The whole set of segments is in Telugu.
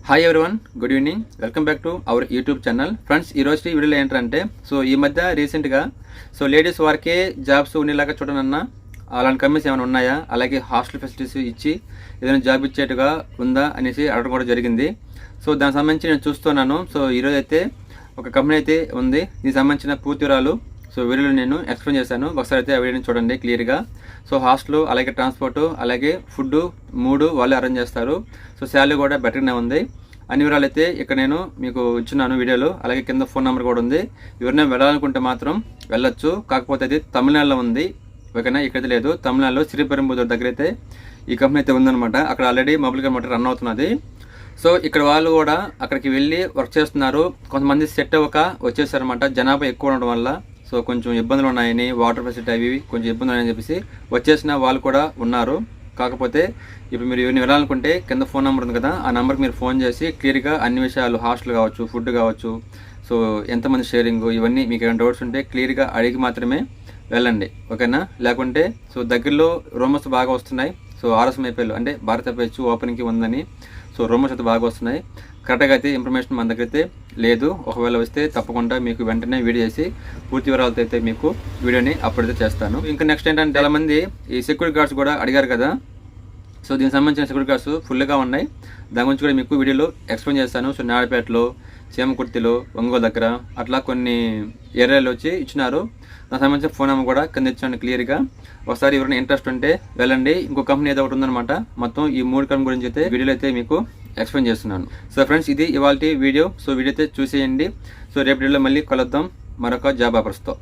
Hi everyone, good evening. Welcome back to our YouTube channel. Friends, ఈ రోజు వీడియోలో ఏంటంటే ఈ మధ్య రీసెంట్గా లేడీస్ వారికే జాబ్స్ ఉండేలాగా చూడనన్నా అలాంటి కంపెనీస్ ఏమైనా ఉన్నాయా, అలాగే హాస్టల్ ఫెసిలిటీస్ ఇచ్చి ఏదైనా జాబ్ ఇచ్చేట్టుగా ఉందా అనేసి అడగడం కూడా జరిగింది. దానికి సంబంధించి నేను చూస్తున్నాను. ఈరోజు అయితే ఒక కంపెనీ అయితే ఉంది. దీనికి సంబంధించిన పూర్తి వివరాలు వీడియోలో నేను ఎక్స్ప్లెయిన్ చేశాను. ఒకసారి అయితే ఆ వీడియోని చూడండి క్లియర్గా. హాస్టల్, అలాగే ట్రాన్స్పోర్ట్, అలాగే ఫుడ్ 3 వాళ్ళే అరేంజ్ చేస్తారు. శాలరీ కూడా బెటర్గానే ఉంది. అన్ని వివరాలు అయితే ఇక్కడ నేను మీకు ఇచ్చున్నాను వీడియోలో. అలాగే కింద ఫోన్ నెంబర్ కూడా ఉంది. ఎవరైనా వెళ్ళాలనుకుంటే మాత్రం వెళ్ళొచ్చు. కాకపోతే అది తమిళనాడులో ఉంది, ఓకేనా? ఇక్కడైతే లేదు. తమిళనాడులో శ్రీపెరంబుదూర్ దగ్గర అయితే ఈ కంపెనీ అయితే ఉందన్నమాట. అక్కడ ఆల్రెడీ మొబైల్ మోటార్ రన్ అవుతున్నది. ఇక్కడ వాళ్ళు కూడా అక్కడికి వెళ్ళి వర్క్ చేస్తున్నారు. కొంతమంది సెట్ అవ్వక వచ్చేసారనమాట, జనాభా ఎక్కువ ఉండడం వల్ల. కొంచెం ఇబ్బందులు ఉన్నాయని, వాటర్ ఫెసిలిటీ అవి కొంచెం ఇబ్బందులు ఉన్నాయని చెప్పేసి వచ్చేసిన వాళ్ళు కూడా ఉన్నారు. కాకపోతే ఇప్పుడు మీరు ఎవరిని వెళ్ళాలనుకుంటే కింద ఫోన్ నెంబర్ ఉంది కదా, ఆ నెంబర్కి మీరు ఫోన్ చేసి క్లియర్గా అన్ని విషయాలు, హాస్టల్ కావచ్చు, ఫుడ్ కావచ్చు, ఎంతమంది షేరింగ్, ఇవన్నీ మీకు ఏమైనా డౌట్స్ ఉంటే క్లియర్గా అడిగి మాత్రమే వెళ్ళండి, ఓకేనా? లేకుంటే దగ్గరలో రూమర్స్ బాగా వస్తున్నాయి. RSMIPL అంటే భారత పేచ్ ఓపెనింగ్కి ఉందని రూమర్స్ అయితే బాగా వస్తున్నాయి. కరెక్ట్గా అయితే ఇన్ఫర్మేషన్ మన దగ్గర అయితే లేదు. ఒకవేళ వస్తే తప్పకుండా మీకు వెంటనే వీడియో చేసి పూర్తి వివరాలతో అయితే మీకు వీడియోని అప్లోడ్ అయితే చేస్తాను. ఇంకా నెక్స్ట్ ఏంటంటే చాలామంది ఈ సెక్యూరిటీ గార్డ్స్ కూడా అడిగారు కదా. దీనికి సంబంధించిన సెక్యూరిటీ గార్డ్స్ ఫుల్గా ఉన్నాయి. దాని గురించి కూడా మీకు వీడియోలో ఎక్స్ప్లెయిన్ చేస్తాను. నాయుడుపేటలో, చీమకుర్తిలో, ఒంగోలు దగ్గర అట్లా కొన్ని ఏరియాలో వచ్చి ఇచ్చినారు. దానికి సంబంధించిన ఫోన్ నెంబర్ కూడా కింద ఇచ్చాను క్లియర్గా. ఒకసారి ఎవరైనా ఇంట్రెస్ట్ ఉంటే వెళ్ళండి. ఇంకో కంపెనీ ఏదో ఒకటి ఉందన్నమాట. మొత్తం ఈ 3 కంపెనీ గురించి అయితే వీడియోలో అయితే మీకు ఎక్స్ప్లెయిన్ చేస్తున్నాను. ఫ్రెండ్స్, ఇది ఇవాళ వీడియో. వీడియో అయితే చూసేయండి. రేపు వీడియోలో మళ్ళీ కలుద్దాం మరొక జాబ్ ఆఫర్స్తో.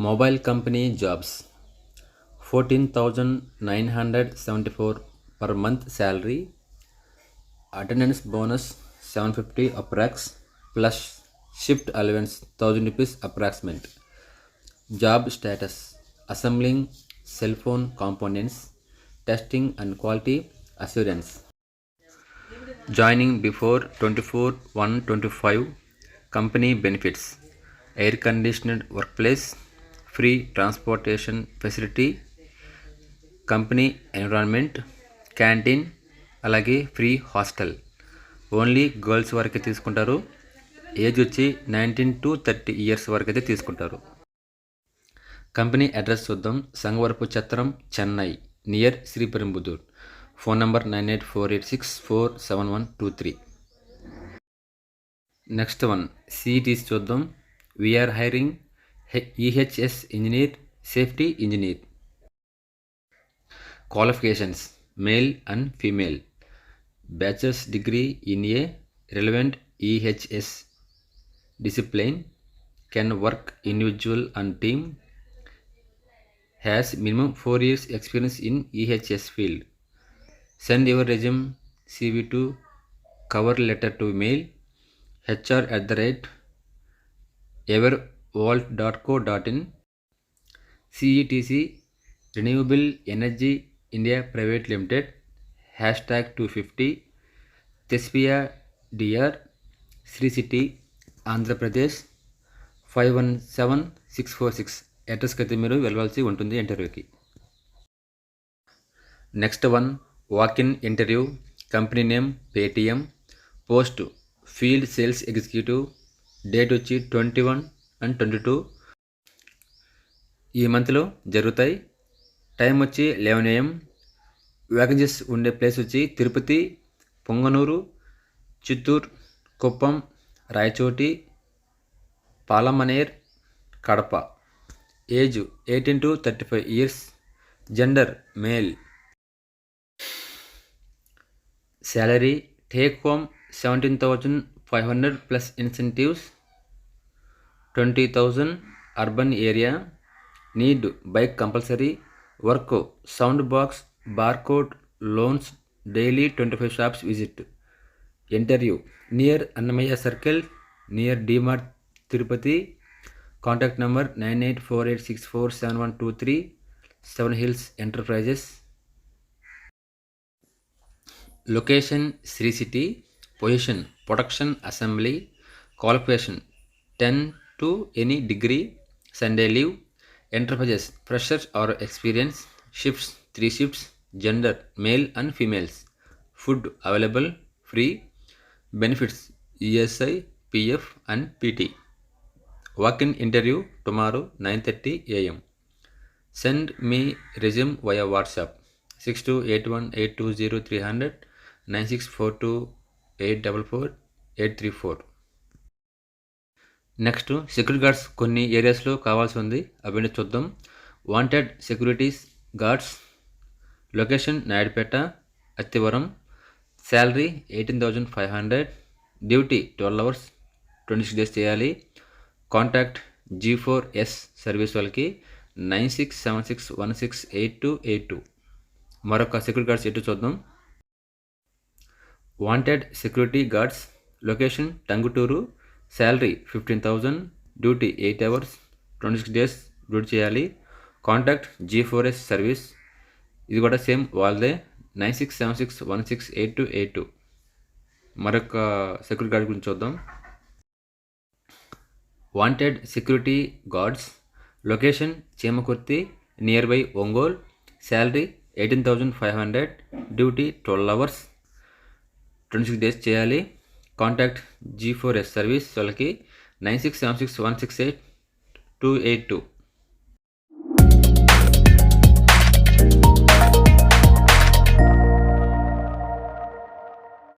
Mobile company jobs 14,974 per month salary, attendance bonus 750 approx plus shift allowance 1000 rupees approximate. Job status: assembling cell phone components, testing and quality assurance. Joining before 24/1/25. Company benefits: air conditioned workplace, free transportation facility, company environment, canteen, అలాగే ఫ్రీ హాస్టల్. ఓన్లీ గర్ల్స్ వరకే తీసుకుంటారు. ఏజ్ వచ్చి 19 to 30 years వరకు అయితే తీసుకుంటారు. కంపెనీ అడ్రస్ చూద్దాం. Sangavarapu Chatram, Chennai, near Sriperumbudur. Phone number 9848647123. Next one CETs చూద్దాం. We're hiring EHS engineer, safety engineer. Qualifications: male and female. Bachelor's degree in a relevant EHS discipline. Can work individual and team. Has minimum 4 years experience in EHS field. Send your resume CV to cover letter to mail hr@evervolt.co.in. CETC Renewable Energy India Private Limited, #250, Tespiya DR, Sri City, Andhra Pradesh 517646. అడ్రస్కి అయితే మీరు వెళ్ళవలసి ఉంటుంది ఇంటర్వ్యూకి. Next one walk-in interview. Company name Paytm. Post field sales executive. Date వచ్చి 21 and 22 ఈ మంత్లో జరుగుతాయి. టైం వచ్చి 11 AM. వ్యాకెన్సీస్ ఉండే ప్లేస్ వచ్చి Tirupati, Punganur, Chittoor, Kuppam, Rayachoti, Palamaner, Kadapa. Age 18 to 35 years. Gender male. Salary take home 17,500 plus incentives, 20,000. Urban area. Need bike compulsory. Work sound box, barcode, loans, daily 25 shops visit. Interview near Annamayya circle, near DMart Tirupati. Contact number 9848647123. 7 Hills Enterprises. Location Sri City. Position production assembly. Qualification 10 to any degree. Sunday leave. Enterprises freshers or experience. Shifts 3 shifts. Gender male and females. Food available free benefits ESI PF and PT. Walk in interview tomorrow 9:30 AM. Send me resume via WhatsApp 6281820300 9642844834. Next security guards కొన్ని ఏరియాస్లో కావాల్సి ఉంది, అవన్నీ చూద్దాం. Wanted securities guards, location Naidupeta, Attivaram, salary 18,500, duty 12 hours 26 days చేయాలి. కాంటాక్ట్ G4S సర్వీస్ వాళ్ళకి 9676168282. మరొక సెక్యూరిటీ గార్డ్స్ ఎటు చూద్దాం. Wanted security guards, location Tanguturu, salary 15,000, duty 8 hours 26 days duty చేయాలి. కాంటాక్ట్ G4S సర్వీస్, ఇది కూడా సేమ్ వాళ్ళదే, 9676168282. మరొక సెక్యూరిటీ గార్డ్ గురించి చూద్దాం. Wanted security guards, location Chimakurthi near by Ongole, salary 18,500, duty 12 hours 26 days చేయాలి. కాంటాక్ట్ G4S సర్వీస్ వాళ్ళకి 9676168282.